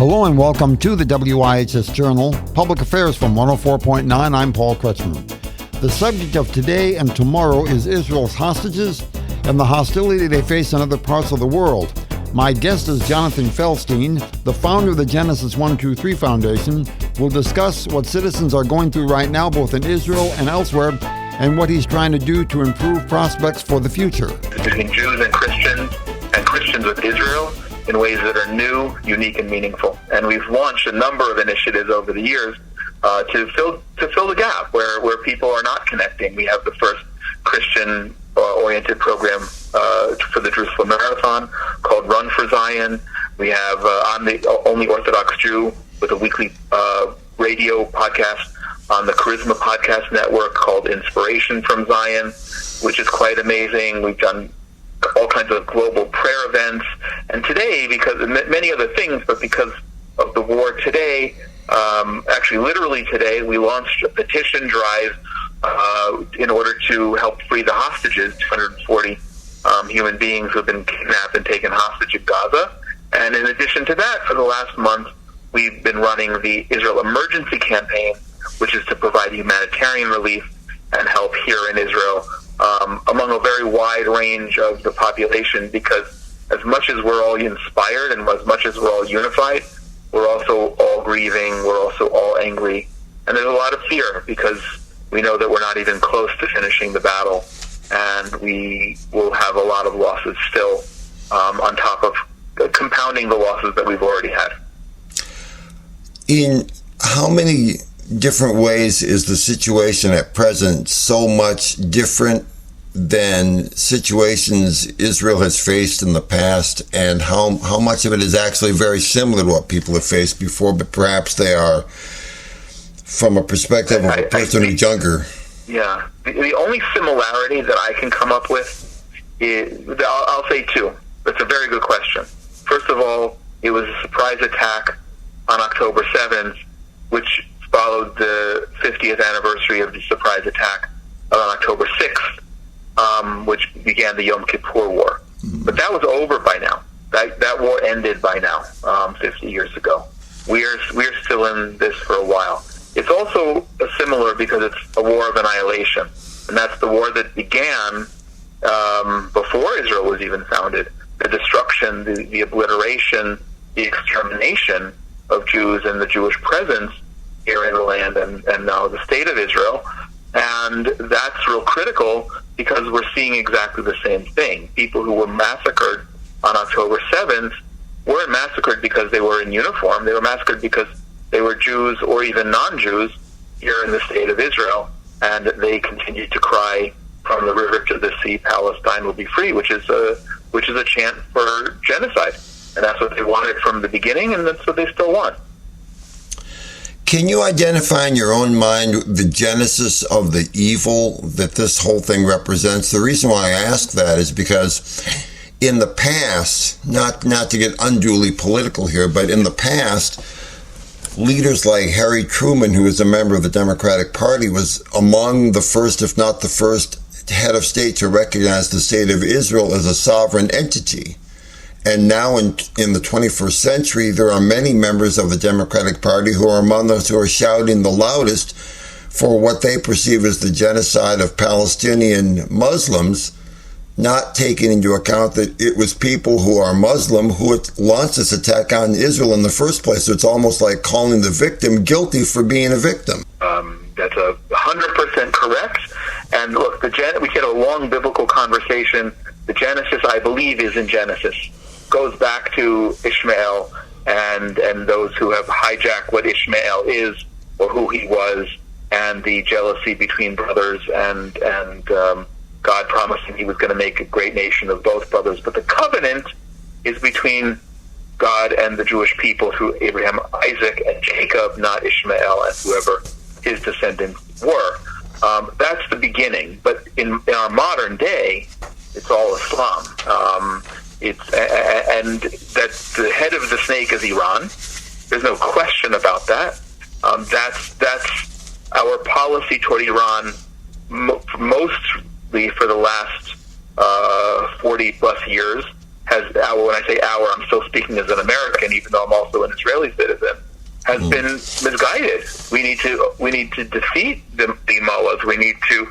Hello and welcome to the WIHS Journal, Public Affairs from 104.9. I'm Paul Kretschmann. The subject of today and tomorrow is Israel's hostages and the hostility they face in other parts of the world. My guest is Jonathan Feldstein, the founder of the Genesis 123 Foundation. We'll discuss what citizens are going through right now, both in Israel and elsewhere, and what he's trying to do to improve prospects for the future. Between Jews and Christians with Israel in ways that are new, unique, and meaningful. And we've launched a number of initiatives over the years to fill the gap where people are not connecting. We have the first Christian-oriented program for the Jerusalem Marathon called Run for Zion. We have I'm the Only Orthodox Jew with a weekly radio podcast on the Charisma Podcast Network called Inspiration from Zion, which is quite amazing. We've done all kinds of global prayer events. And today, because of many other things, but because of the war today, actually literally today, we launched a petition drive in order to help free the hostages, 240 human beings who have been kidnapped and taken hostage in Gaza. And in addition to that, for the last month, we've been running the Israel Emergency Campaign, which is to provide humanitarian relief and help here in Israel among a very wide range of the population, because as much as we're all inspired and as much as we're all unified, we're also all grieving, we're also all angry, and there's a lot of fear because we know that we're not even close to finishing the battle, and we will have a lot of losses still on top of compounding the losses that we've already had. In how many different ways is the situation at present so much different than situations Israel has faced in the past, and how much of it is actually very similar to what people have faced before, but perhaps they are from a perspective of a person who's younger? Yeah. The only similarity that I can come up with is, I'll say two. That's a very good question. First of all, it was a surprise attack on October 7th, which followed the 50th anniversary of the surprise attack on October 6th, which began the Yom Kippur War. But that was over by now. That war ended by now, 50 years ago. We're still in this for a while. It's also similar because it's a war of annihilation, and that's the war that began before Israel was even founded. The destruction, the obliteration, the extermination of Jews and the Jewish presence here in the land and now the state of Israel. And that's real critical because we're seeing exactly the same thing. People who were massacred on October 7th weren't massacred because they were in uniform. They were massacred because they were Jews or even non-Jews here in the state of Israel. And they continued to cry from the river to the sea, Palestine will be free, which is a chant for genocide. And that's what they wanted from the beginning, and that's what they still want. Can you identify in your own mind the genesis of the evil that this whole thing represents? The reason why I ask that is because in the past, not to get unduly political here, but in the past, leaders like Harry Truman, who was a member of the Democratic Party, was among the first, if not the first, head of state to recognize the state of Israel as a sovereign entity. And now in the 21st century, there are many members of the Democratic Party who are among those who are shouting the loudest for what they perceive as the genocide of Palestinian Muslims, not taking into account that it was people who are Muslim who launched this attack on Israel in the first place. So it's almost like calling the victim guilty for being a victim. That's 100% correct. And look, we had a long biblical conversation. The Genesis, I believe, is in Genesis. Goes back to Ishmael and those who have hijacked what Ishmael is or who he was, and the jealousy between brothers and God promising he was going to make a great nation of both brothers. But the covenant is between God and the Jewish people through Abraham, Isaac, and Jacob, not Ishmael and whoever his descendants were. That's the beginning. But in our modern day, it's all Islam. And that the head of the snake is Iran. There's no question about that. That's our policy toward Iran, mostly for the last 40 plus years, when I say our, I'm still speaking as an American, even though I'm also an Israeli citizen, has been misguided. We need to defeat the mullahs. We need to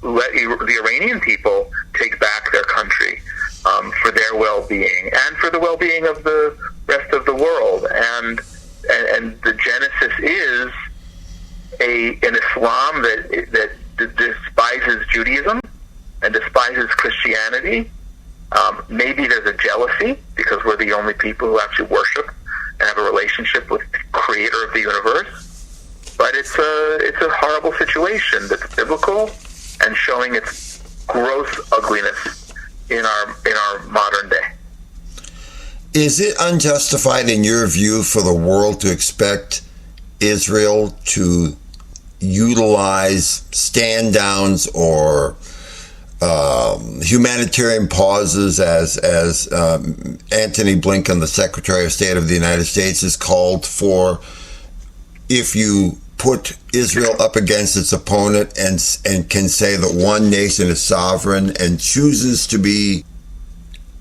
let the Iranian people take back their country for their well-being and for the well-being of the rest of the world. And the genesis is an Islam that despises Judaism and despises Christianity. Maybe there's a jealousy because we're the only people who actually worship and have a relationship with the creator of the universe. But it's a horrible situation that's biblical and showing its gross ugliness in our modern day. Is it unjustified in your view for the world to expect Israel to utilize stand-downs or humanitarian pauses, as Antony Blinken, the Secretary of State of the United States, has called for? If you put Israel up against its opponent and can say that one nation is sovereign and chooses to be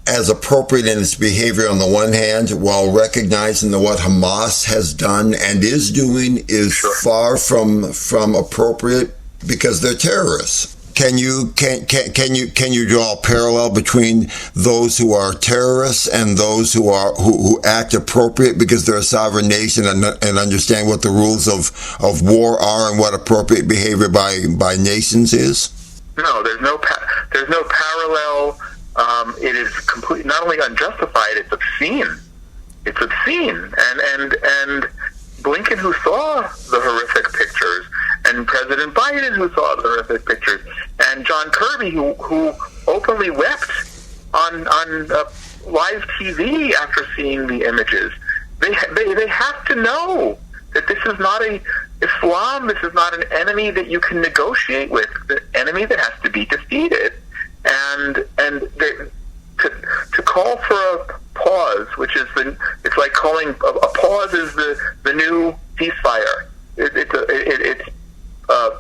as appropriate in its behavior on the one hand, while recognizing that what Hamas has done and is doing is far from appropriate because they're terrorists. Can you draw a parallel between those who are terrorists and those who act appropriate because they're a sovereign nation and understand what the rules of war are and what appropriate behavior by nations is? No, there's no parallel. It is completely not only unjustified; it's obscene. It's obscene, and Blinken, who saw the horrific pictures, and President Biden, who saw the horrific pictures, and John Kirby, who openly wept on live TV after seeing the images. They have to know that this is not Islam. This is not an enemy that you can negotiate with. The enemy that has to be defeated. And to call for a pause, which is it's like calling a pause is the new ceasefire. It's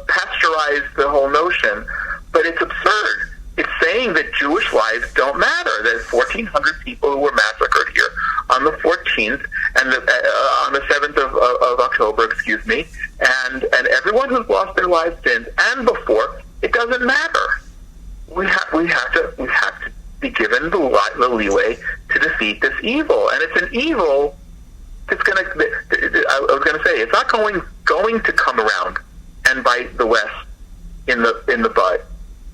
pasteurized the whole notion, but it's absurd. It's saying that Jewish lives don't matter. There's 1,400 people who were massacred here on the 14th and on the 7th of October, excuse me, and everyone who's lost their lives since and before. It doesn't matter. We have to be given the leeway to defeat this evil, and it's an evil that's going to. I was going to say it's not going to come around and bite the West in the butt.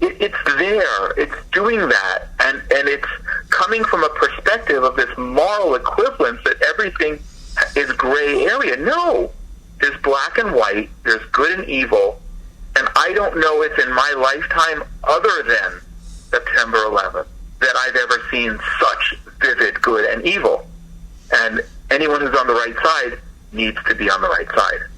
It's there. It's doing that, and it's coming from a perspective of this moral equivalence that everything is gray area. No, there's black and white. There's good and evil. And I don't know if in my lifetime, other than September 11th, that I've ever seen such vivid good and evil. And anyone who's on the right side needs to be on the right side.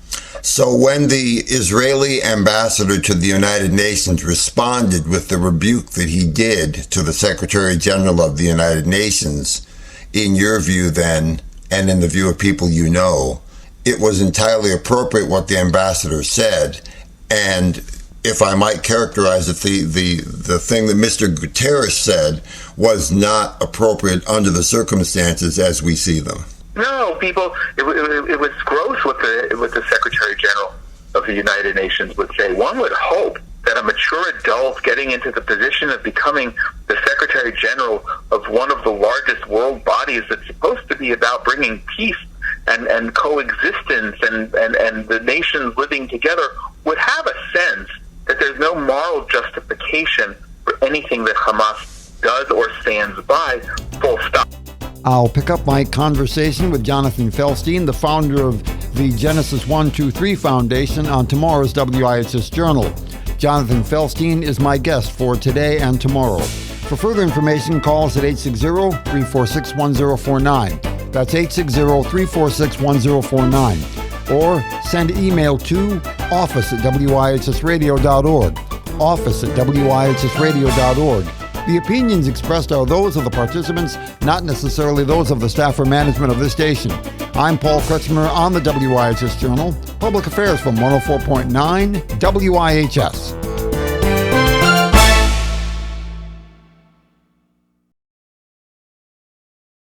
So when the Israeli ambassador to the United Nations responded with the rebuke that he did to the Secretary General of the United Nations, in your view then, and in the view of people you know, it was entirely appropriate what the ambassador said. And if I might characterize it, the thing that Mr. Guterres said was not appropriate under the circumstances as we see them. No, people. It was gross what the Secretary General of the United Nations would say. One would hope that a mature adult getting into the position of becoming the Secretary General of one of the largest world bodies that's supposed to be about bringing peace and coexistence and the nations living together would have a sense that there's no moral justification for anything that Hamas does or stands by, full stop. I'll pick up my conversation with Jonathan Felstein, the founder of the Genesis 123 Foundation, on tomorrow's WIHS Journal. Jonathan Felstein is my guest for today and tomorrow. For further information, call us at 860-346-1049. That's 860-346-1049. Or send email to office@wihsradio.org. office@wihsradio.org. The opinions expressed are those of the participants, not necessarily those of the staff or management of this station. I'm Paul Kretschmer on the WIHS Journal, Public Affairs from 104.9 WIHS.